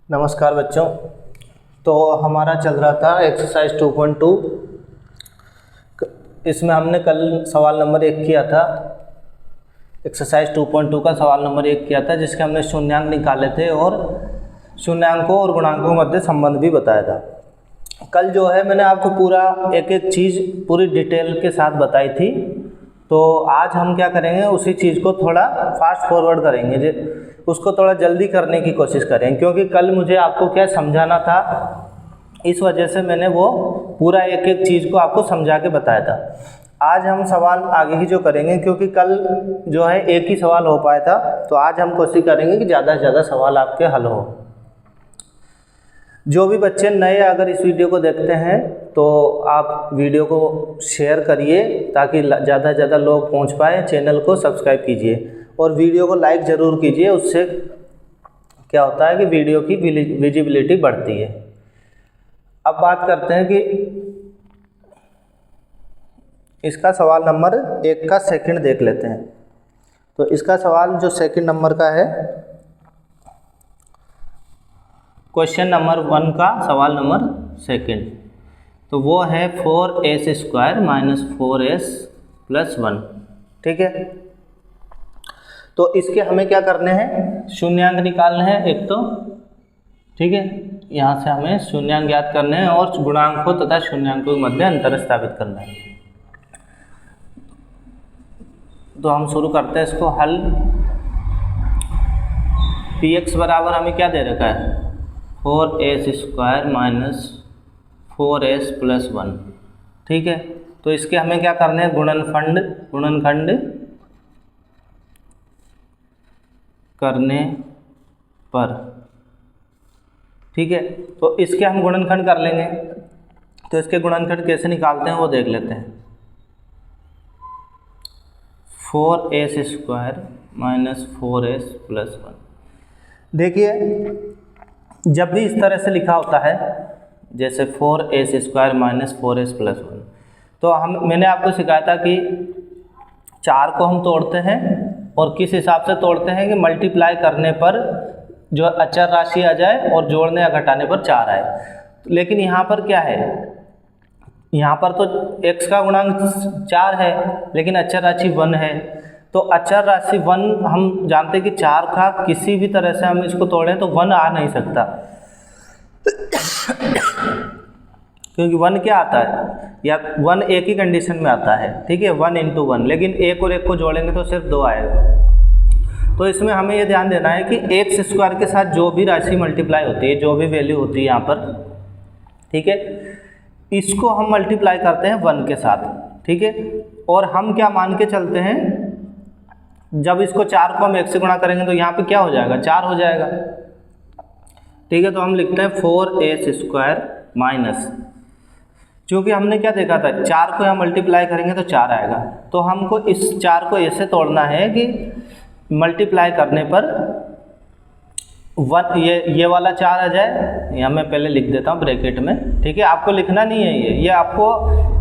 नमस्कार बच्चों। तो हमारा चल रहा था एक्सरसाइज 2.2। इसमें हमने कल सवाल नंबर 1 किया था। एक्सरसाइज 2.2 का सवाल नंबर 1 किया था, जिसके हमने शून्यांक निकाले थे और शून्यांकों और गुणांकों के मध्य संबंध भी बताया था। कल जो है मैंने आपको पूरा एक एक चीज़ पूरी डिटेल के साथ बताई थी। तो आज हम क्या करेंगे, उसी चीज़ को थोड़ा फास्ट फॉरवर्ड करेंगे, उसको थोड़ा जल्दी करने की कोशिश करें, क्योंकि कल मुझे आपको क्या समझाना था, इस वजह से मैंने वो पूरा एक एक चीज़ को आपको समझा के बताया था। आज हम सवाल आगे ही जो करेंगे, क्योंकि कल जो है एक ही सवाल हो पाया था, तो आज हम कोशिश करेंगे कि ज़्यादा से ज़्यादा सवाल आपके हल हो। जो भी बच्चे नए अगर इस वीडियो को देखते हैं तो आप वीडियो को शेयर करिए ताकि ज़्यादा से ज़्यादा लोग पहुंच पाए। चैनल को सब्सक्राइब कीजिए और वीडियो को लाइक ज़रूर कीजिए। उससे क्या होता है कि वीडियो की विजिबिलिटी बढ़ती है। अब बात करते हैं कि इसका सवाल नंबर 1 का सेकंड देख लेते हैं। तो इसका सवाल जो सेकंड नंबर का है, क्वेश्चन नंबर 1 का सवाल नंबर सेकंड, तो वो है 4s² माइनस 4s प्लस 1। ठीक है, तो इसके हमें क्या करने हैं, शून्यांक निकालने हैं एक तो। ठीक है, यहाँ से हमें शून्यांक ज्ञात करने हैं और गुणांकों तथा शून्यांकों के मध्य अंतर स्थापित करना है। तो हम शुरू करते हैं इसको हल। px बराबर हमें क्या दे रखा है, 4s² माइनस 4s प्लस 1। ठीक है, तो इसके हमें क्या करने हैं, गुणनखंड करने पर। ठीक है, तो इसके हम गुणनखंड कर लेंगे। तो इसके गुणनखंड कैसे निकालते हैं वो देख लेते हैं। 4s² minus 4s plus 1। देखिए, जब भी इस तरह से लिखा होता है, जैसे 4s² माइनस 4s प्लस 1, तो मैंने आपको सिखाया था कि 4 को हम तोड़ते हैं और किस हिसाब से तोड़ते हैं कि मल्टीप्लाई करने पर जो अचर राशि आ जाए और जोड़ने या घटाने पर 4 आए। लेकिन यहाँ पर क्या है, यहाँ पर तो x का गुणांक 4 है लेकिन अचर राशि 1 है। तो अचर राशि 1 हम जानते हैं कि 4 का किसी भी तरह से हम इसको तोड़ें तो 1 आ नहीं सकता, क्योंकि 1 क्या आता है, या 1 एक ही कंडीशन में आता है। ठीक है, 1 × 1, लेकिन 1 और 1 को जोड़ेंगे तो सिर्फ 2 आएगा। तो इसमें हमें ये ध्यान देना है कि x² के साथ जो भी राशि मल्टीप्लाई होती है, जो भी वैल्यू होती है यहाँ पर, ठीक है, इसको हम मल्टीप्लाई करते हैं 1 के साथ। ठीक है, और हम क्या मान के चलते हैं, जब इसको 4 को हम 1 से गुणा करेंगे तो यहाँ पे क्या हो जाएगा, 4 हो जाएगा। ठीक है, तो हम लिखते हैं 4s² माइनस, क्योंकि हमने क्या देखा था, 4 को यहाँ मल्टीप्लाई करेंगे तो 4 आएगा। तो हमको इस 4 को ऐसे तोड़ना है कि मल्टीप्लाई करने पर 1 ये वाला 4 आ जाए। यहाँ मैं पहले लिख देता हूँ ब्रैकेट में। ठीक है, आपको लिखना नहीं है, ये आपको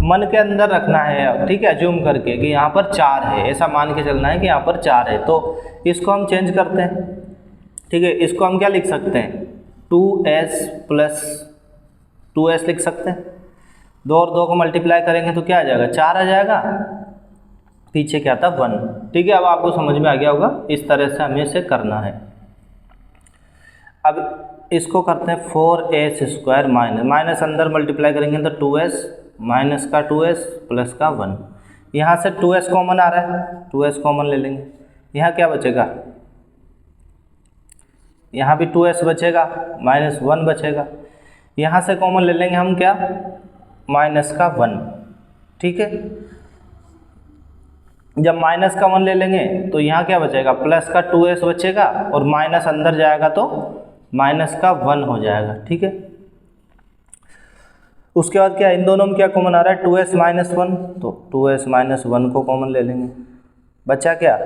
मन के अंदर रखना है। ठीक है, अज्यूम करके कि यहाँ पर 4 है, ऐसा मान के चलना है कि यहाँ पर 4 है। तो इसको हम चेंज करते हैं। ठीक है, इसको हम क्या लिख सकते हैं, 2s प्लस 2s लिख सकते हैं। 2 और 2 को मल्टीप्लाई करेंगे तो क्या आ जाएगा, 4 आ जाएगा, पीछे क्या था 1। ठीक है, अब आपको समझ में आ गया होगा, इस तरह से हमें इसे करना है। अब इसको करते हैं 4s² माइनस अंदर मल्टीप्लाई करेंगे तो 2s माइनस का 2s प्लस का 1। यहाँ से 2s कॉमन आ रहा है, 2s कॉमन ले लेंगे। यहाँ क्या बचेगा, यहाँ भी 2s बचेगा, माइनस 1 बचेगा। यहाँ से कॉमन ले लेंगे हम क्या, माइनस का 1। ठीक है, जब माइनस का 1 ले लेंगे तो यहाँ क्या बचेगा, प्लस का 2s बचेगा और माइनस अंदर जाएगा तो माइनस का 1 हो जाएगा। ठीक है, उसके बाद क्या, इन दोनों में क्या कॉमन आ रहा है, 2s माइनस 1, तो 2s माइनस 1 को कॉमन ले लेंगे। बचा क्या,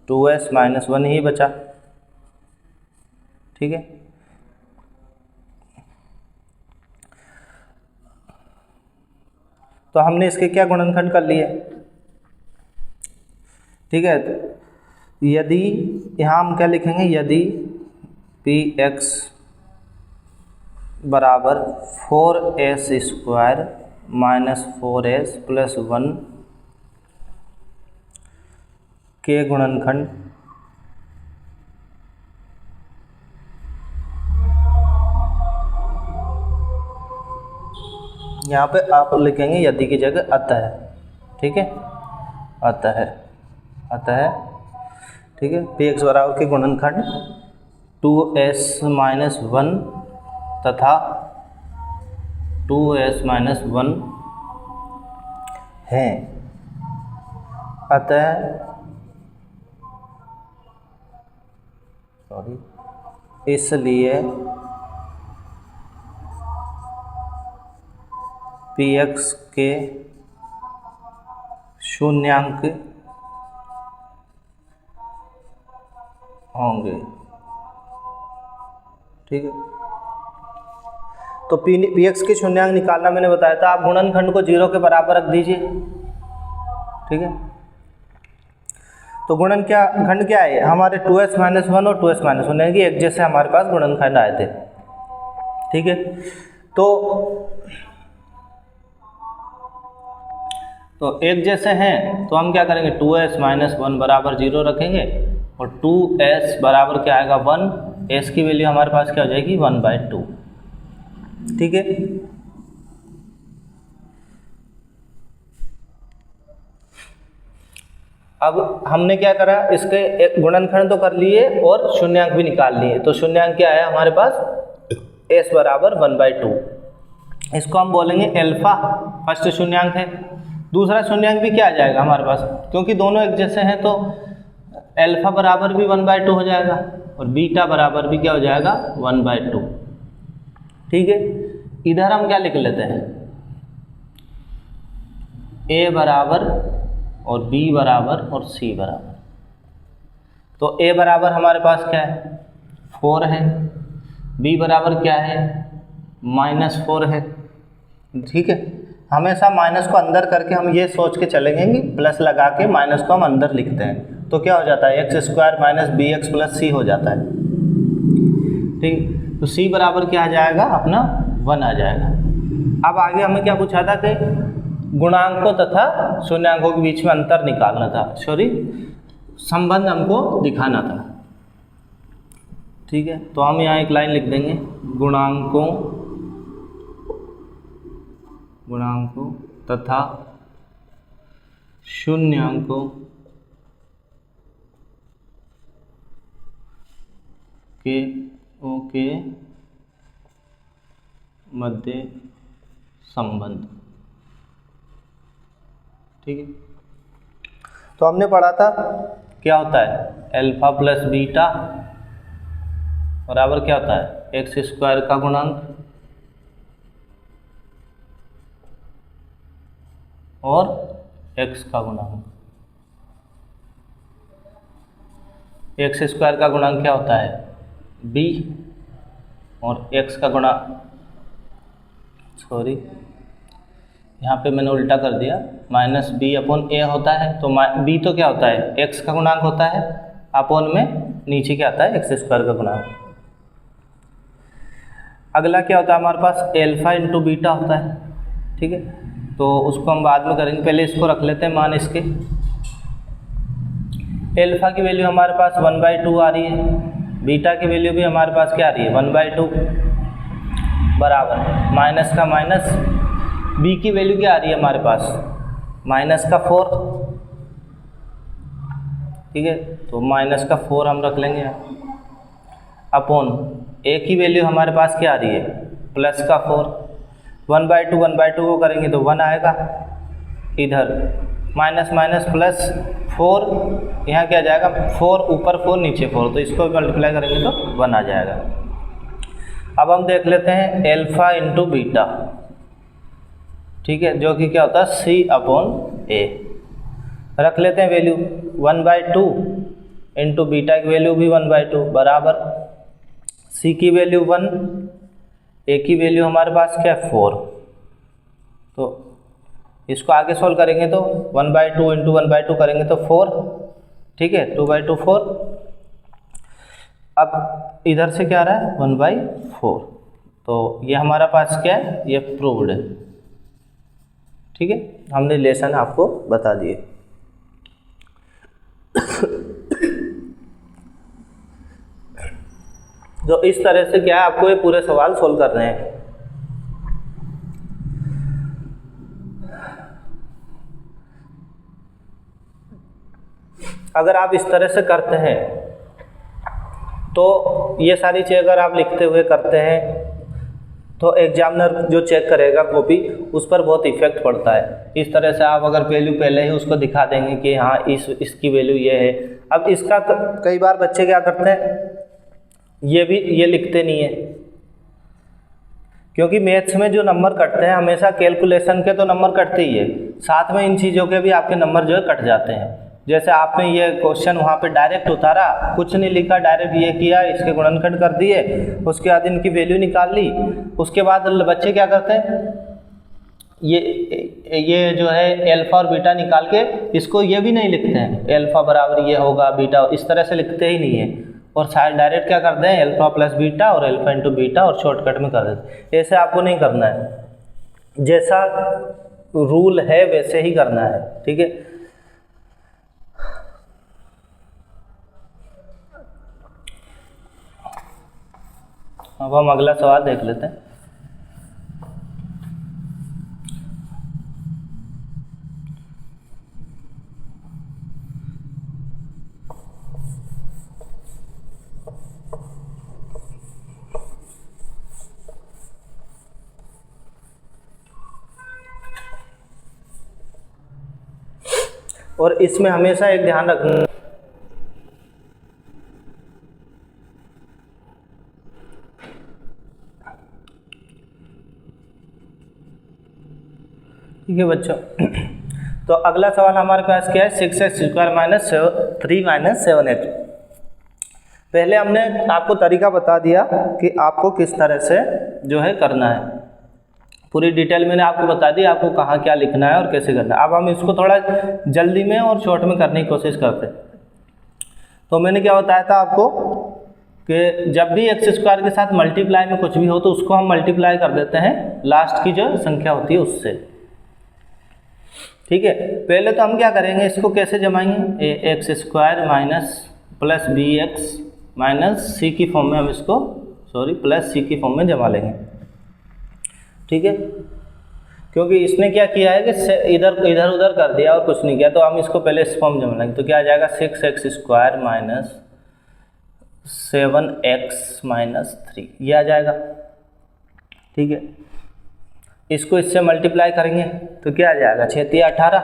2s माइनस 1 ही बचा। ठीक है, तो हमने इसके क्या गुणनखंड कर लिए। ठीक है, यदि यहाँ हम क्या लिखेंगे, यदि px बराबर 4s square minus 4s plus 1 के गुणनखंड यहाँ पे आप लिखेंगे यदि की जगह अतः, ठीक है, अतः ठीक है, पी एक्स बराबर के गुणनखंड 2s माइनस 1 तथा 2s माइनस 1 हैं, अतः इसलिए पी एक्स के शून्यांक होंगे, ठीक है। तो पी एक्स के शून्यांक निकालना मैंने बताया था, आप गुणनखंड को 0 के बराबर रख दीजिए, ठीक है। तो खंड क्या है हमारे 2s माइनस 1 और 2s माइनस 1 यानी कि एक जैसे हमारे पास गुणनखंड आए थे, ठीक है। तो एक जैसे हैं तो हम क्या करेंगे 2s माइनस 1 बराबर 0 रखेंगे और 2s बराबर क्या आएगा 1, s की वैल्यू हमारे पास क्या हो जाएगी 1/2, ठीक है। अब हमने क्या करा, इसके गुणनखंड तो कर लिए और शून्यांक भी निकाल लिए। तो शून्यांक क्या है हमारे पास s बराबर 1/2, इसको हम बोलेंगे एल्फा, फर्स्ट शून्यांक है। दूसरा शून्यांक भी क्या आ जाएगा हमारे पास, क्योंकि दोनों एक जैसे हैं तो एल्फा बराबर भी 1/2 हो जाएगा और बीटा बराबर भी क्या हो जाएगा 1/2, ठीक है। इधर हम क्या लिख लेते हैं, a बराबर और b बराबर और c बराबर। तो a बराबर हमारे पास क्या है 4 है, b बराबर क्या है -4 है, ठीक है। हमेशा माइनस को अंदर करके हम ये सोच के चलेंगे कि प्लस लगा के माइनस को हम अंदर लिखते हैं, तो क्या हो जाता है x square minus B X plus C हो जाता है, ठीक। तो c बराबर क्या आ जाएगा अपना 1 आ जाएगा। अब आगे हमें क्या पूछा था कि गुणांकों तथा शून्यांकों के बीच में अंतर निकालना था, संबंध हमको दिखाना था, ठीक है। तो हम यहाँ एक लाइन लिख देंगे, गुणांकों तथा शून्यांकों के मध्य संबंध, ठीक है। तो हमने पढ़ा था क्या होता है एल्फा प्लस बीटा बराबर क्या होता है एक्स स्क्वायर का गुणांक और x का गुणांक। एक्स स्क्वायर का गुणांक क्या होता है b और x का गुणा यहाँ पे मैंने उल्टा कर दिया, -b/a होता है। तो b तो क्या होता है x का गुणांक होता है, अपॉन में नीचे क्या आता है एक्स स्क्वायर का गुणांक। अगला क्या होता है हमारे पास एल्फा इंटू बीटा होता है, ठीक है। तो उसको हम बाद में करेंगे, पहले इसको रख लेते हैं मान इसके। एल्फा की वैल्यू हमारे पास 1/2 आ रही है, बीटा की वैल्यू भी हमारे पास क्या आ रही है 1/2 बराबर माइनस का माइनस, बी की वैल्यू क्या आ रही है हमारे पास -4, ठीक है। तो -4 हम रख लेंगे अपॉन ए की वैल्यू हमारे पास क्या आ रही है +4, 1/2 को करेंगे तो 1 आएगा, इधर माइनस प्लस 4, यहाँ क्या जाएगा 4 ऊपर 4 नीचे 4, तो इसको मल्टीप्लाई करेंगे तो 1 आ जाएगा। अब हम देख लेते हैं एल्फा इंटू बीटा, ठीक है, जो कि क्या होता है c/a। रख लेते हैं वैल्यू 1/2 इंटू बीटा की वैल्यू भी 1/2 बराबर c की वैल्यू 1, a की वैल्यू हमारे पास क्या है 4। तो इसको आगे सोल्व करेंगे तो 1/2 इंटू 1/2 करेंगे तो 4, ठीक है, 2/2 4। अब इधर से क्या आ रहा है 1/4, तो ये हमारा पास क्या है, ये प्रूव्ड है। ठीक है, हमने रिलेशन आपको बता दिए। तो इस तरह से क्या है, आपको ये पूरे सवाल सोल्व करने हैं। अगर आप इस तरह से करते हैं तो ये सारी चीज़ अगर आप लिखते हुए करते हैं तो एग्जामिनर जो चेक करेगा कॉपी, उस पर बहुत इफेक्ट पड़ता है। इस तरह से आप अगर वैल्यू पहले ही उसको दिखा देंगे कि हाँ इसकी वैल्यू ये है। अब इसका कई बार बच्चे क्या करते हैं, ये लिखते नहीं है, क्योंकि मैथ्स में जो नंबर कटते हैं हमेशा कैलकुलेशन के तो नंबर कटते ही है, साथ में इन चीज़ों के भी आपके नंबर जो है कट जाते हैं। जैसे आपने ये क्वेश्चन वहाँ पे डायरेक्ट उतारा, कुछ नहीं लिखा, डायरेक्ट ये किया, इसके गुणनखंड कर दिए, उसके बाद इनकी वैल्यू निकाल ली। उसके बाद बच्चे क्या करते हैं, ये जो है अल्फा और बीटा निकाल के इसको ये भी नहीं लिखते हैं, अल्फा बराबर ये होगा बीटा, इस तरह से लिखते ही नहीं है, और शायद डायरेक्ट क्या करते हैं, अल्फा प्लस बीटा और अल्फा इंटू बीटा और शॉर्टकट में कर देते हैं। ऐसे आपको नहीं करना है, जैसा रूल है वैसे ही करना है। ठीक है, अब हम अगला सवाल देख लेते हैं। और इसमें हमेशा एक ध्यान रखना, ठीक है बच्चों। तो अगला सवाल हमारे पास क्या है, 6x² माइनस 3 माइनस 7x। पहले हमने आपको तरीका बता दिया कि आपको किस तरह से जो है करना है, पूरी डिटेल मैंने आपको बता दी, आपको कहाँ क्या लिखना है और कैसे करना है। अब हम इसको थोड़ा जल्दी में और शॉर्ट में करने की कोशिश करते हैं। तो मैंने क्या बताया था आपको कि जब भी x² के साथ मल्टीप्लाई में कुछ भी हो तो उसको हम मल्टीप्लाई कर देते हैं लास्ट की जो संख्या होती है उससे। ठीक है, पहले तो हम क्या करेंगे, इसको कैसे जमाएंगे, x² minus plus bx minus c की फॉर्म में हम इसको प्लस c की फॉर्म में जमा लेंगे। ठीक है, क्योंकि इसने क्या किया है कि इधर उधर कर दिया और कुछ नहीं किया, तो हम इसको पहले इस फॉर्म जमा लेंगे। तो क्या आ जाएगा, 6x² माइनस 7x माइनस 3, ये आ जाएगा। ठीक है, इसको इससे मल्टीप्लाई करेंगे तो क्या आ जाएगा, 6 × 18।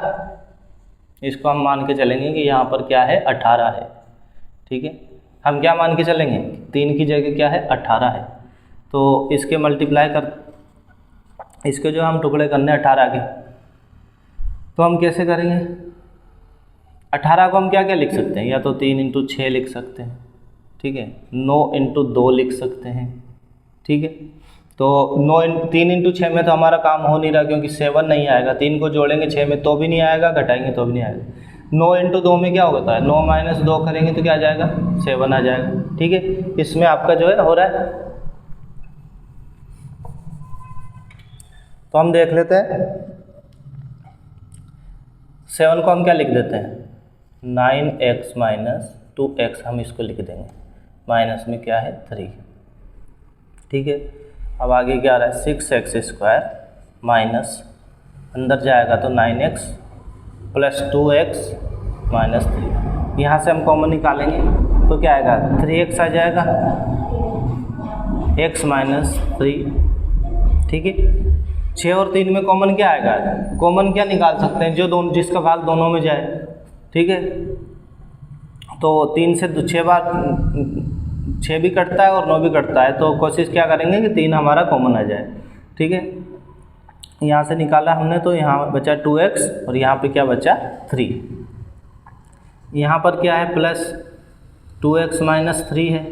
इसको हम मान के चलेंगे कि यहाँ पर क्या है, 18 है। ठीक है, हम क्या मान के चलेंगे, 3 की जगह क्या है, 18 है। तो इसके मल्टीप्लाई कर, इसके जो हम टुकड़े करने 18 के, तो हम कैसे करेंगे, 18 को हम क्या क्या लिख सकते हैं, या तो 3 × 6 लिख सकते हैं। ठीक है, 9 × 2 लिख सकते हैं। ठीक है, तो 3 × 6 में तो हमारा काम हो नहीं रहा, क्योंकि 7 नहीं आएगा, 3 को जोड़ेंगे 6 में तो भी नहीं आएगा, घटाएंगे तो भी नहीं आएगा। 9 × 2 में क्या होता है, 9 माइनस 2 करेंगे तो क्या आ जाएगा, 7 आ जाएगा। ठीक है, इसमें आपका जो है हो रहा है। तो हम देख लेते हैं, 7 को हम क्या लिख देते हैं, 9x माइनस 2x, हम इसको लिख देंगे, माइनस में क्या है 3। ठीक है, अब आगे क्या आ रहा है, 6x² माइनस, अंदर जाएगा तो 9x प्लस 2x माइनस 3। यहाँ से हम कॉमन निकालेंगे तो क्या आएगा, 3x आ जाएगा, x माइनस 3। ठीक है, 6 और 3 में कॉमन क्या आएगा, कॉमन क्या निकाल सकते हैं, जो जिसका भाग दोनों में जाए। ठीक है, तो 3 से 6 बार 6 भी कटता है और 9 भी कटता है, तो कोशिश क्या करेंगे कि 3 हमारा कॉमन आ जाए। ठीक है, यहाँ से निकाला हमने तो यहाँ बचा 2x और यहाँ पे क्या बचा 3। यहाँ पर क्या है, प्लस 2x माइनस 3 है।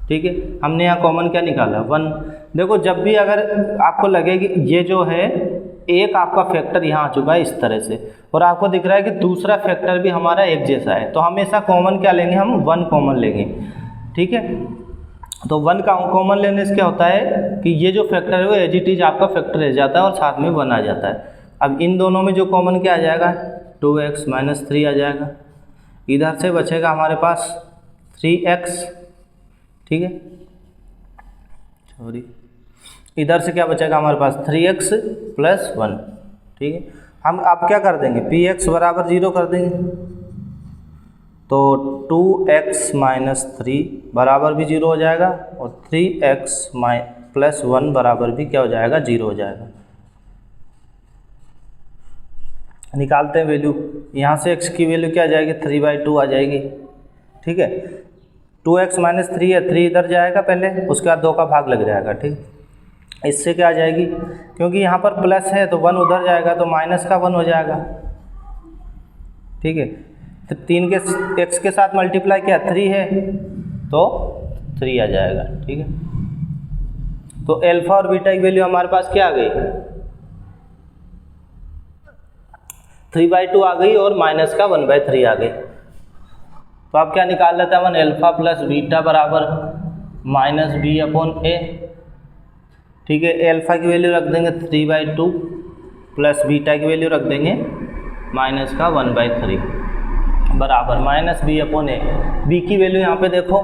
ठीक है, हमने यहाँ कॉमन क्या निकाला, 1। देखो, जब भी अगर आपको लगे कि ये जो है एक आपका फैक्टर यहाँ आ चुका है इस तरह से, और आपको दिख रहा है कि दूसरा फैक्टर भी हमारा एक जैसा है, तो हमेशा कॉमन क्या लेंगे, हम 1 कॉमन लेंगे। ठीक है, तो 1 का कॉमन लेने से क्या होता है कि ये जो फैक्टर है वो एज इट इज आपका फैक्टर रह जाता है और साथ में 1 आ जाता है। अब इन दोनों में जो कॉमन क्या आ जाएगा, 2x - 3 आ जाएगा। इधर से बचेगा हमारे पास 3x, ठीक है, सॉरी, इधर से क्या बचेगा हमारे पास 3x + 1, ठीक है। हम अब क्या कर देंगे, px बराबर 0 कर देंगे, तो 2x - 3 बराबर भी 0 हो जाएगा और 3x + 1 बराबर भी क्या हो जाएगा, 0 हो जाएगा। निकालते हैं वैल्यू, यहाँ से x की वैल्यू क्या आ जाएगी, 3/2 आ जाएगी, ठीक है। 2x - 3 है, 3 इधर जाएगा पहले, उसके बाद 2 का भाग लग जाएगा, ठीक। इससे क्या आ जाएगी, क्योंकि यहाँ पर प्लस है तो 1 उधर जाएगा तो माइनस का 1 हो जाएगा, ठीक है। तो 3 के x के साथ मल्टीप्लाई क्या 3 है तो 3 आ जाएगा, ठीक है। तो अल्फा और बीटा की वैल्यू हमारे पास क्या आ गई, 3/2 आ गई और माइनस का 1/3 आ गई। तो आप क्या निकाल लेते हैं, 1 अल्फा + बीटा बराबर -b/a, ठीक है। अल्फा की वैल्यू रख देंगे 3/2 प्लस बीटा की वैल्यू रख देंगे -1/3 बराबर -b/a। b की वैल्यू यहाँ पे देखो,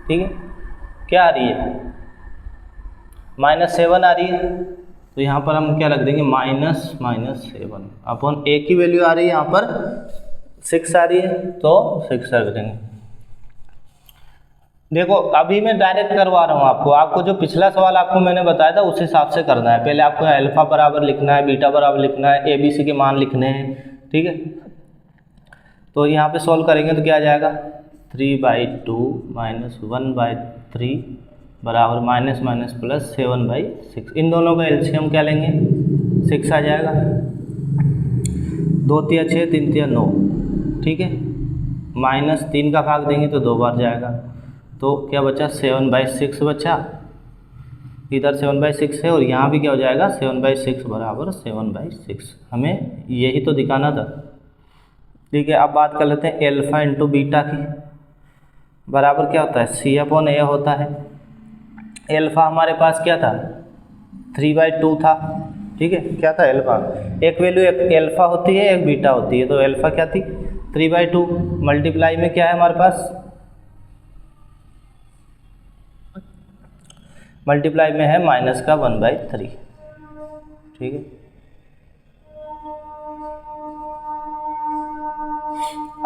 ठीक है, क्या आ रही है, -7 आ रही है, तो यहाँ पर हम क्या रख देंगे -7/a की वैल्यू आ रही है यहाँ पर 6 आ रही है तो 6 रख देंगे। देखो अभी मैं डायरेक्ट करवा रहा हूँ आपको जो पिछला सवाल आपको मैंने बताया था उस हिसाब से करना है। पहले आपको अल्फा बराबर लिखना है, बीटा बराबर लिखना है, ABC के मान लिखने हैं, ठीक है। तो यहाँ पे सॉल्व करेंगे तो क्या आ जाएगा, 3/2 - 1/3 बराबर -+ 7/6। इन दोनों का एलसीएम क्या लेंगे, 6 आ जाएगा, 2 × 6 3 × 9, ठीक है। -3 का भाग देंगे तो 2 बार जाएगा, तो क्या बचा 7/6 बचा, इधर 7/6 है और यहाँ भी क्या हो जाएगा 7/6 बराबर 7/6। हमें यही तो दिखाना था, ठीक है। अब बात कर लेते हैं अल्फा × बीटा की, बराबर क्या होता है, C/A होता है। अल्फा हमारे पास क्या था, 3/2 था, ठीक है। क्या था अल्फा, एक वैल्यू एक अल्फा होती है एक बीटा होती है, तो अल्फा क्या थी 3/2, मल्टीप्लाई में क्या है हमारे पास, मल्टीप्लाई में है -1/3, ठीक है।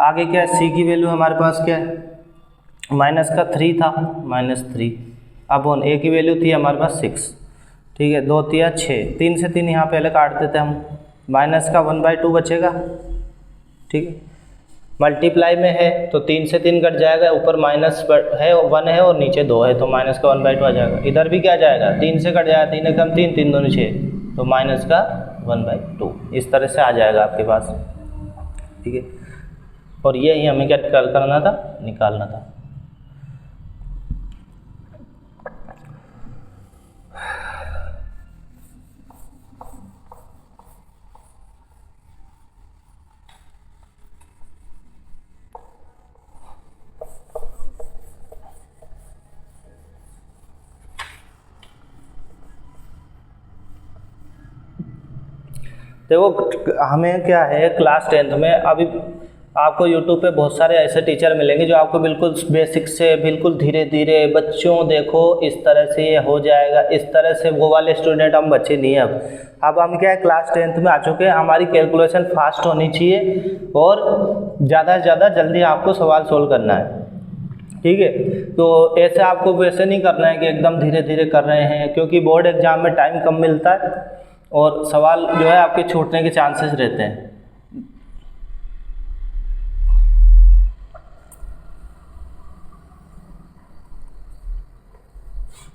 आगे क्या है, C की वैल्यू हमारे पास क्या है, -3 था, -3 अपॉन A की वैल्यू थी हमारे पास 6, ठीक है। 2 × 6, 3 से 3 यहाँ पहले काट देते हैं हम, -1/2 बचेगा, ठीक है। मल्टीप्लाई में है तो 3 से 3 कट जाएगा, ऊपर माइनस है 1 है और नीचे 2 है तो -1/2 आ जाएगा। इधर भी क्या जाएगा, 3 से कट जाएगा, 3 कम 3, 3 दूनी 6, तो -1/2 इस तरह से आ जाएगा आपके पास, ठीक है। और ये ही हमें क्या करना था, निकालना था। देखो हमें क्या है, क्लास 10th में अभी आपको यूट्यूब पे बहुत सारे ऐसे टीचर मिलेंगे जो आपको बिल्कुल बेसिक से बिल्कुल धीरे धीरे, बच्चों देखो इस तरह से ये हो जाएगा, इस तरह से, वो वाले स्टूडेंट हम बच्चे नहीं हैं। अब हम क्या है, क्लास 10th में आ चुके हैं, हमारी कैलकुलेशन फास्ट होनी चाहिए और ज़्यादा से ज़्यादा जल्दी आपको सवाल सोल्व करना है, ठीक है। तो ऐसे आपको वैसे नहीं करना है कि एकदम धीरे धीरे कर रहे हैं, क्योंकि बोर्ड एग्जाम में टाइम कम मिलता है और सवाल जो है आपके छूटने के चांसेस रहते हैं।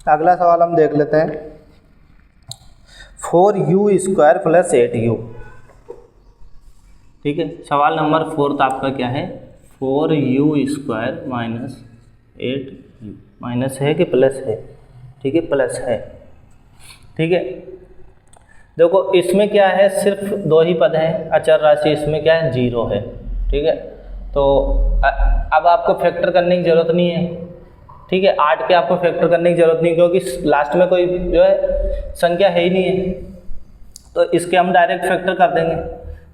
अगला सवाल हम देख लेते हैं, 4u² + 8u, ठीक है। सवाल नंबर 4 आपका क्या है, 4u² - 8u, माइनस है कि प्लस है, ठीक है, प्लस है, ठीक है। देखो इसमें क्या है, सिर्फ 2 ही पद हैं, अचर राशि इसमें क्या है 0 है, ठीक है। तो अब आपको फैक्टर करने की ज़रूरत नहीं है, ठीक है, 8 के आपको फैक्टर करने की जरूरत नहीं, क्योंकि लास्ट में कोई जो है संख्या है ही नहीं है, तो इसके हम डायरेक्ट फैक्टर कर देंगे।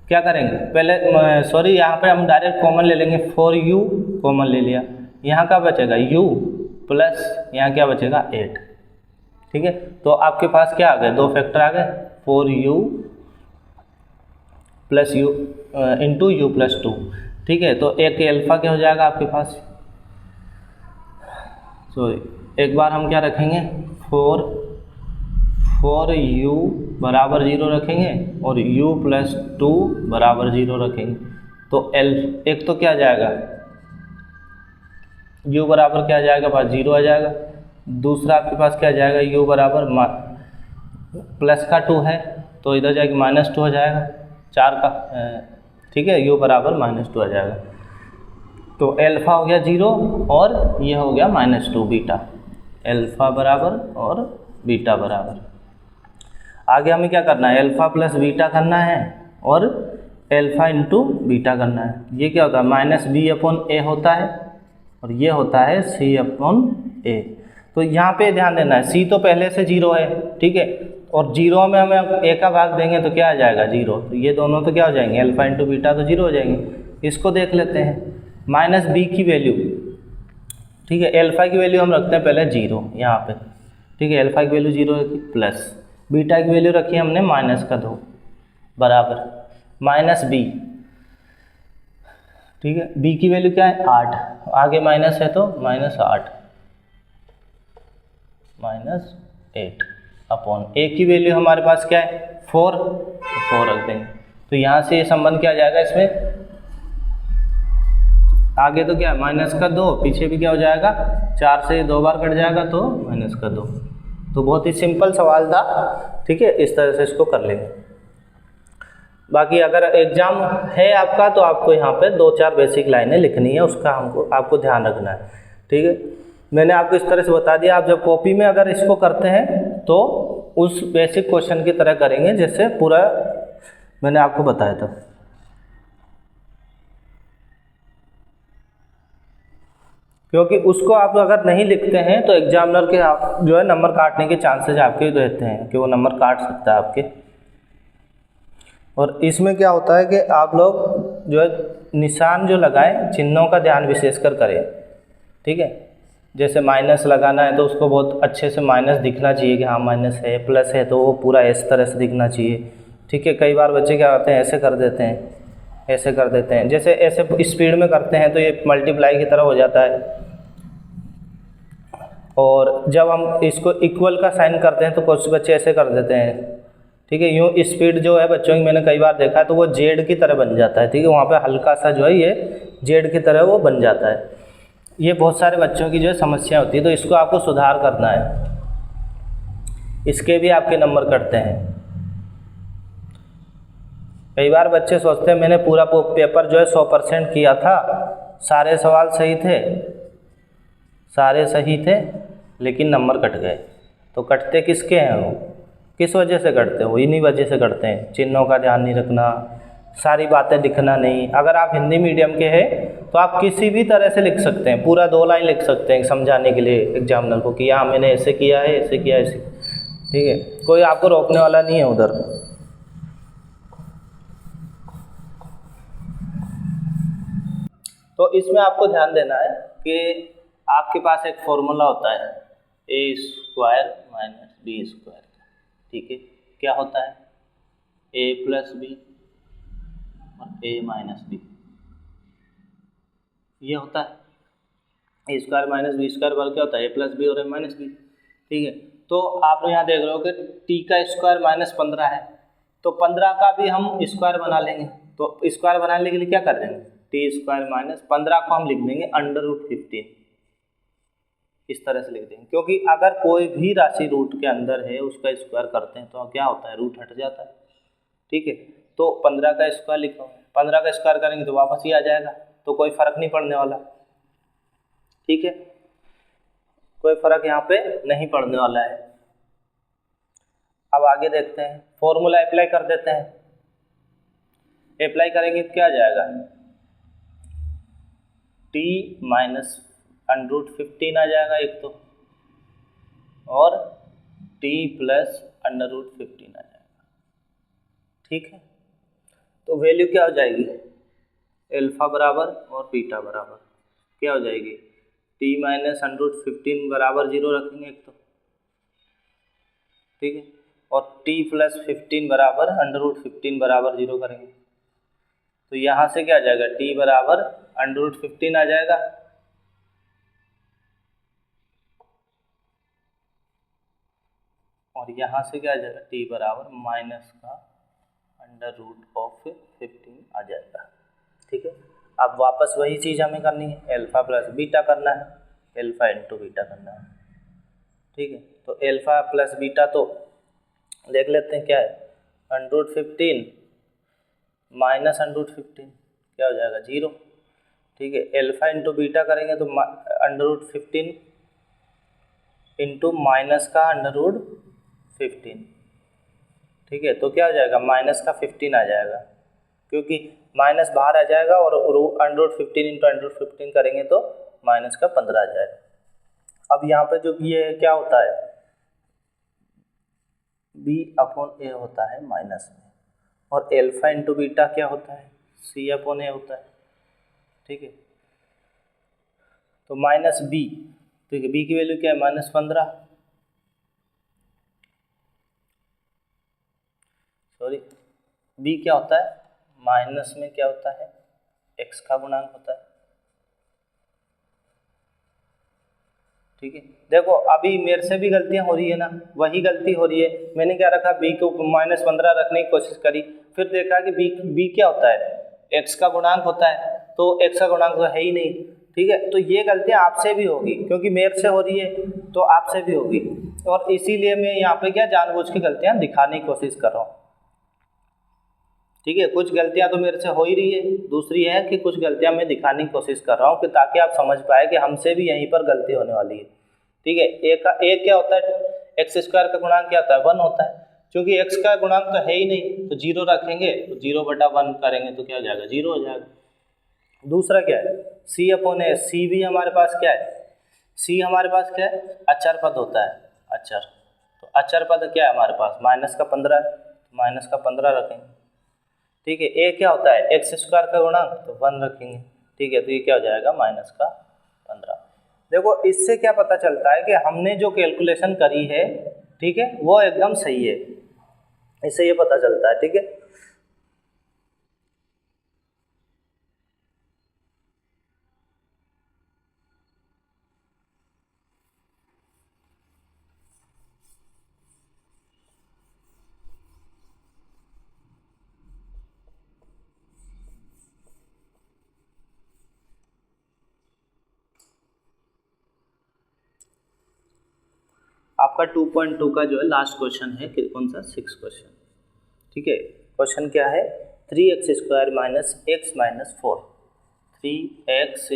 क्या करेंगे पहले, सॉरी यहाँ पे हम डायरेक्ट कॉमन ले लेंगे, 4u कॉमन ले लिया, यहाँ क्या बचेगा u प्लस यहाँ क्या बचेगा 8। ठीक है, तो आपके पास क्या आ गए, 2 फैक्टर आ गए, 4u plus u into you plus 2। ठीक है, तो एक अल्फा क्या हो जाएगा आपके पास, सॉरी एक बार हम क्या रखेंगे, 4u बराबर 0 रखेंगे और u प्लस 2 बराबर 0 रखेंगे, तो एक तो क्या जाएगा, u बराबर क्या आ जाएगा पास 0 आ जाएगा, दूसरा आपके पास क्या जाएगा, u बराबर प्लस का 2 है तो इधर जाएगा -2 हो जाएगा 4 का, ठीक है, u बराबर -2 आ जाएगा, तो अल्फ़ा हो गया 0 और ये हो गया -2 बीटा, अल्फ़ा बराबर और बीटा बराबर। आगे हमें क्या करना है, अल्फ़ा प्लस बीटा करना है और अल्फ़ा इंटू बीटा करना है। ये क्या होता है, -b/a होता है और ये होता है c/a। तो यहाँ पे ध्यान देना है, c तो पहले से 0 है, ठीक है, और 0 में हमें a का भाग देंगे तो क्या आ जाएगा 0, तो ये दोनों तो क्या हो जाएंगे, अल्फ़ा इंटू बीटा तो 0 हो जाएंगे। इसको देख लेते हैं, -b की वैल्यू, ठीक है, अल्फ़ा की वैल्यू हम रखते हैं पहले 0 यहाँ पे, ठीक है, अल्फ़ा की वैल्यू 0 रखी, प्लस बीटा की वैल्यू रखी हमने -2 बराबर -b, ठीक है, b की वैल्यू क्या है 8, आगे माइनस है तो -8 -8 अपॉन a की वैल्यू हमारे पास क्या है 4, तो 4 रख देंगे, तो यहाँ से ये संबंध क्या आ जाएगा, इसमें आगे तो क्या है -2, पीछे भी क्या हो जाएगा 4 से 2 बार कट जाएगा तो -2। तो बहुत ही सिंपल सवाल था, ठीक है, इस तरह से इसको कर लेंगे। बाकी अगर एग्जाम है आपका तो आपको यहाँ पे 2-4 बेसिक लाइनें लिखनी है, उसका आपको ध्यान रखना है, ठीक है। मैंने आपको इस तरह से बता दिया, आप जब कॉपी में अगर इसको करते हैं तो उस बेसिक क्वेश्चन की तरह करेंगे जैसे पूरा मैंने आपको बताया था। क्योंकि उसको आप अगर नहीं लिखते हैं तो एग्जामिनर के जो है नंबर काटने के चांसेस आपके रहते हैं कि वो नंबर काट सकता है आपके। और इसमें क्या होता है कि आप लोग जो है निशान जो लगाएं, चिन्हों का ध्यान विशेषकर करें, ठीक है। जैसे माइनस लगाना है तो उसको बहुत अच्छे से माइनस दिखना चाहिए कि हाँ माइनस है, प्लस है तो वो पूरा इस तरह से दिखना चाहिए, ठीक है। कई बार बच्चे क्या करते हैं, ऐसे कर देते हैं, ऐसे कर देते हैं, जैसे ऐसे स्पीड में करते हैं तो ये मल्टीप्लाई की तरह हो जाता है। और जब हम इसको इक्वल का साइन करते हैं तो कुछ बच्चे ऐसे कर देते हैं, ठीक है। यूँ स्पीड जो है बच्चों की मैंने कई बार देखा है तो वो जेड की तरह बन जाता है, ठीक है, वहाँ पे हल्का सा जो है ये जेड की तरह वो बन जाता है। ये बहुत सारे बच्चों की जो है समस्या होती है, तो इसको आपको सुधार करना है, इसके भी आपके नंबर कटते हैं। कई बार बच्चे सोचते हैं मैंने पूरा पेपर जो है 100% किया था, सारे सवाल सही थे, सारे सही थे, लेकिन नंबर कट गए। तो कटते किसके हैं वो, किस वजह से कटते हैं, वो इन्हीं वजह से कटते हैं, चिन्हों का ध्यान नहीं रखना, सारी बातें लिखना नहीं। अगर आप हिंदी मीडियम के हैं तो आप किसी भी तरह से लिख सकते हैं, पूरा 2 लाइन लिख सकते हैं समझाने के लिए एग्जामिनर को कि हाँ मैंने ऐसे किया है, ऐसे किया है, ऐसे, ठीक है, कोई आपको रोकने वाला नहीं है उधर। तो इसमें आपको ध्यान देना है कि आपके पास एक फॉर्मूला होता है a² - b², ठीक है। क्या होता है a + b और a - b, ये होता है a² - b² बल क्या होता है a + b और a - b, ठीक है। तो आप यहाँ देख रहे हो कि t का स्क्वायर -15 है, तो 15 का भी हम स्क्वायर बना लेंगे। तो स्क्वायर बनाने के लिए क्या कर देंगे, t² - 15 को हम लिख देंगे √15, इस तरह से लिख देंगे, क्योंकि अगर कोई भी राशि रूट के अंदर है उसका स्क्वायर करते हैं तो क्या होता है, रूट हट जाता है, ठीक है। तो 15 का स्क्वायर लिखा हुआ है, 15 का स्क्वायर करेंगे तो वापस ही आ जाएगा, तो कोई फर्क नहीं पड़ने वाला, ठीक है, कोई फर्क यहाँ पे नहीं पड़ने वाला है। अब आगे देखते हैं, फॉर्मूला अप्लाई कर देते हैं। अप्लाई करेंगे तो क्या आ जाएगा, t - √15 आ जाएगा एक तो, और t प्लस √15 आ जाएगा। ठीक है, तो वैल्यू क्या हो जाएगी, अल्फा बराबर और बीटा बराबर क्या हो जाएगी, t माइनस √15 बराबर 0 रखेंगे एक तो, ठीक है, और t प्लस 15 बराबर √15 बराबर 0 करेंगे, तो यहाँ से क्या आ जाएगा, t बराबर √15 आ जाएगा, और यहाँ से क्या आ जाएगा, t बराबर माइनस का √15 आ जाएगा। ठीक है, अब वापस वही चीज़ हमें करनी है, अल्फा प्लस बीटा करना है, अल्फा इंटू बीटा करना है। ठीक है, तो अल्फा प्लस बीटा तो देख लेते हैं क्या है, √15 माइनस √15 क्या हो जाएगा, 0। ठीक है, अल्फा इंटू बीटा करेंगे तो √15 इंटू माइनस का √15, ठीक है, तो क्या हो जाएगा, माइनस का 15 आ जाएगा, क्योंकि माइनस बाहर आ जाएगा, और √15 इंटू √15 करेंगे तो माइनस का 15 आ जाएगा। अब यहाँ पे जो ये क्या होता है, b/a होता है माइनस में, और अल्फा इंटू बीटा क्या होता है, c/a होता है। ठीक है, तो माइनस b, ठीक है, b की वैल्यू क्या है, -15, सॉरी b क्या होता है, माइनस में क्या होता है, x का गुणांक होता है। ठीक है, देखो अभी मेरे से भी गलतियां हो रही है ना, वही गलती हो रही है, मैंने क्या रखा, b को -15 रखने की कोशिश करी, फिर देखा कि b क्या होता है, x का गुणांक होता है, तो x का गुणांक तो है ही नहीं। ठीक है, तो ये गलतियां आपसे भी होगी, क्योंकि मेरे से हो रही है तो आपसे भी होगी, और इसीलिए मैं यहाँ पे क्या जानबूझ के गलतियां दिखाने की कोशिश कर रहा हूँ। ठीक है, कुछ गलतियां तो मेरे से हो ही रही है, दूसरी है कि कुछ गलतियां मैं दिखाने की कोशिश कर रहा हूँ, कि ताकि आप समझ पाए कि हमसे भी यहीं पर गलती होने वाली है। ठीक है, a क्या होता है, x² का गुणांक क्या होता है, 1 होता है, क्योंकि x का गुणांक तो है ही नहीं, तो 0 रखेंगे, तो 0/1 करेंगे तो क्या हो जाएगा, 0 हो जाएगा। दूसरा क्या है, c/a, c भी हमारे पास क्या है, c हमारे पास क्या है, अचर पद होता है, अचर, तो अचर पद क्या है हमारे पास, -15 है, तो -15 रखेंगे। ठीक है, a क्या होता है, x² का गुणांक, तो 1 रखेंगे। ठीक है, तो ये क्या हो जाएगा, -15। देखो इससे क्या पता चलता है कि हमने जो कैलकुलेशन करी है, ठीक है, वो एकदम सही है, इससे ये पता चलता है। ठीक है, आपका 2.2 का जो है लास्ट क्वेश्चन है, कौन सा, 6 क्वेश्चन। ठीक है, क्वेश्चन क्या है, 3x² - x - 4, 3x² -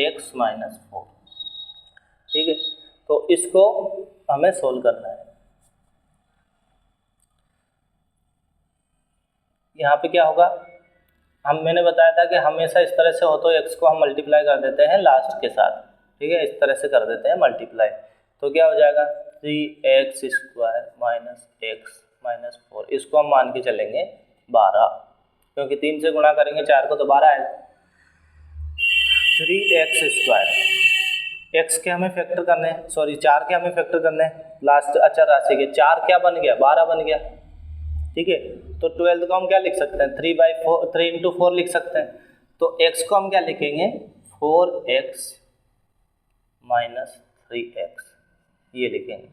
x - 4। ठीक है, तो इसको हमें सोल्व करना है। यहाँ पे क्या होगा, मैंने बताया था कि हमेशा इस तरह से हो तो x को हम मल्टीप्लाई कर देते हैं लास्ट के साथ। ठीक है, इस तरह से कर देते हैं मल्टीप्लाई, तो क्या हो जाएगा, 3x² - x - 4, इसको हम मान के चलेंगे 12, क्योंकि 3 से गुणा करेंगे 4 को तो 12 आएगा। 3x², x के हमें फैक्टर करने हैं, सॉरी 4 के हमें फैक्टर करने हैं, लास्ट अचर राशि के, 4 क्या बन गया, 12 बन गया। ठीक है, तो 12 को हम क्या लिख सकते हैं, 3 × 4 लिख सकते हैं, तो x को हम क्या लिखेंगे, 4x - 3x, ये लिखेंगे।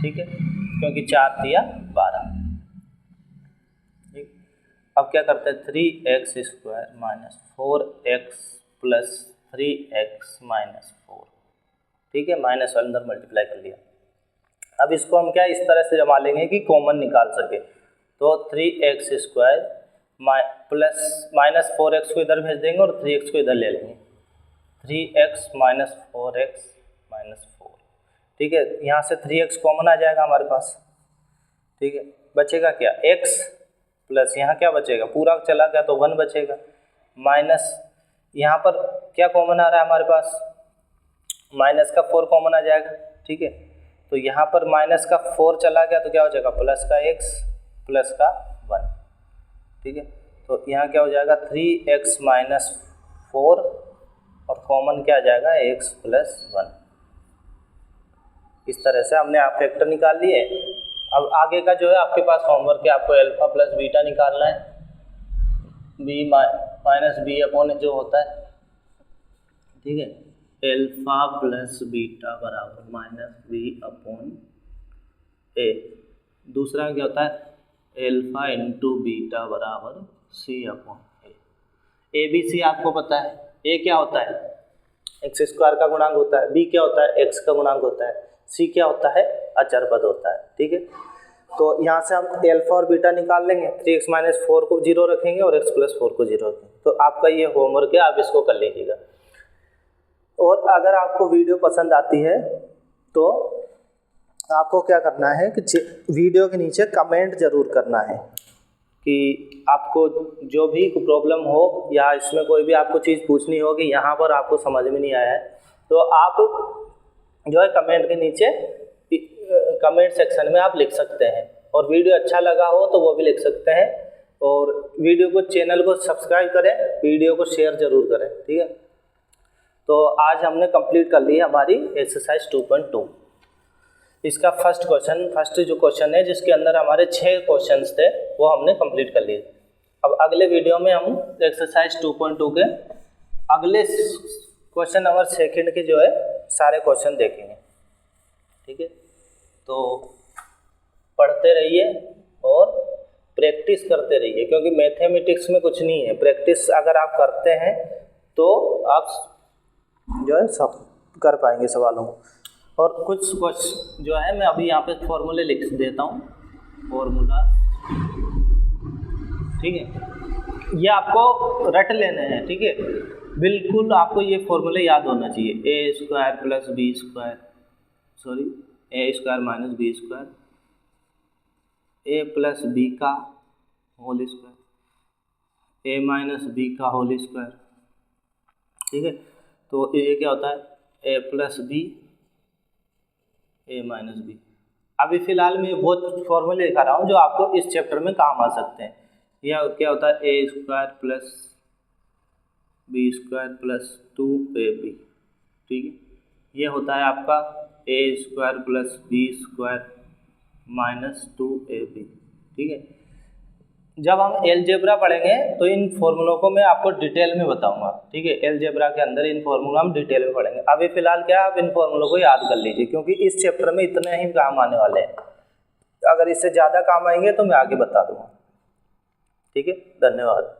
ठीक है, क्योंकि 4 दिया 12। ठीक, अब क्या करते हैं, 3x² - 4x + 3x - 4। ठीक है, -1 अंदर मल्टीप्लाई कर लिया। अब इसको हम क्या इस तरह से जमा लेंगे कि कॉमन निकाल सके, तो 3x² प्लस -4x को इधर भेज देंगे और 3x को इधर ले लेंगे, 3x - 4x - 4। ठीक है, यहाँ से 3x कॉमन आ जाएगा हमारे पास। ठीक है, बचेगा क्या, x प्लस यहाँ क्या बचेगा, पूरा चला गया तो 1 बचेगा, माइनस यहाँ पर क्या कॉमन आ रहा है हमारे पास, माइनस का 4 कॉमन आ जाएगा, ठीक है। तो यहाँ पर माइनस का 4 चला गया तो क्या हो जाएगा, प्लस का x प्लस का 1, ठीक है। तो यहाँ क्या हो जाएगा 3x माइनस 4 और कॉमन क्या आ जाएगा x प्लस 1। इस तरह से हमने आप फैक्टर निकाल लिए। अब आगे का जो है आपके पास होमवर्क है, आपको अल्फा प्लस बीटा निकालना है, b माइनस बी अपॉन जो होता है, ठीक है, एल्फा प्लस बीटा बराबर माइनस बी अपॉन ए। दूसरा क्या होता है एल्फा इंटू बीटा बराबर सी upon A. A B C आपको पता है, ए क्या होता है एक्स स्क्वायर का गुणांक होता है, बी क्या होता है एक्स का गुणांक होता है, सी क्या होता है अचर पद होता है, ठीक है। तो यहाँ से हम एल्फा और बीटा निकाल लेंगे, 3x माइनस 4 को 0 रखेंगे और x प्लस 4 को 0 रखेंगे। तो आपका ये होमवर्क है, आप इसको कर लीजिएगा। और अगर आपको वीडियो पसंद आती है तो आपको क्या करना है कि वीडियो के नीचे कमेंट ज़रूर करना है कि आपको जो भी प्रॉब्लम हो या इसमें कोई भी आपको चीज़ पूछनी हो कि यहाँ पर आपको समझ में नहीं आया है, तो आप जो है कमेंट के नीचे कमेंट सेक्शन में आप लिख सकते हैं। और वीडियो अच्छा लगा हो तो वो भी लिख सकते हैं। और वीडियो को, चैनल को सब्सक्राइब करें, वीडियो को शेयर ज़रूर करें, ठीक है। तो आज हमने कंप्लीट कर ली हमारी एक्सरसाइज 2.2। इसका फर्स्ट जो क्वेश्चन है जिसके अंदर हमारे 6 क्वेश्चंस थे वो हमने कंप्लीट कर लिए। अब अगले वीडियो में हम एक्सरसाइज 2.2 के अगले क्वेश्चन नंबर 2 के जो है सारे क्वेश्चन देखेंगे, ठीक है। तो पढ़ते रहिए और प्रैक्टिस करते रहिए, क्योंकि मैथमेटिक्स में कुछ नहीं है, प्रैक्टिस अगर आप करते हैं तो आप जो है सब कर पाएंगे सवालों को। और कुछ जो है मैं अभी यहाँ पे फॉर्मूले लिख देता हूँ, फॉर्मूला, ठीक है। ये आपको रट लेने हैं, ठीक है, बिल्कुल आपको ये फॉर्मूले याद होना चाहिए। A square plus B square, sorry A square minus B square, A plus B का whole square, A minus B का होल स्क्वायर, ठीक है। तो ये क्या होता है A plus B A minus B. अभी फ़िलहाल मैं वो फॉर्मूले दिखा रहा हूँ जो आपको इस चैप्टर में काम आ सकते हैं। यह क्या होता है A square plus B square plus 2ab, ठीक है। ये होता है आपका A square plus B square minus 2ab, ठीक है। जब हम एलजेब्रा पढ़ेंगे तो इन फॉर्मूलों को मैं आपको डिटेल में बताऊंगा, ठीक है। एलजेब्रा के अंदर इन फॉर्मूला हम डिटेल में पढ़ेंगे। अभी फ़िलहाल क्या आप इन फॉर्मूलों को याद कर लीजिए, क्योंकि इस चैप्टर में इतने ही काम आने वाले हैं। अगर इससे ज़्यादा काम आएंगे तो मैं आगे बता दूँगा, ठीक है। धन्यवाद।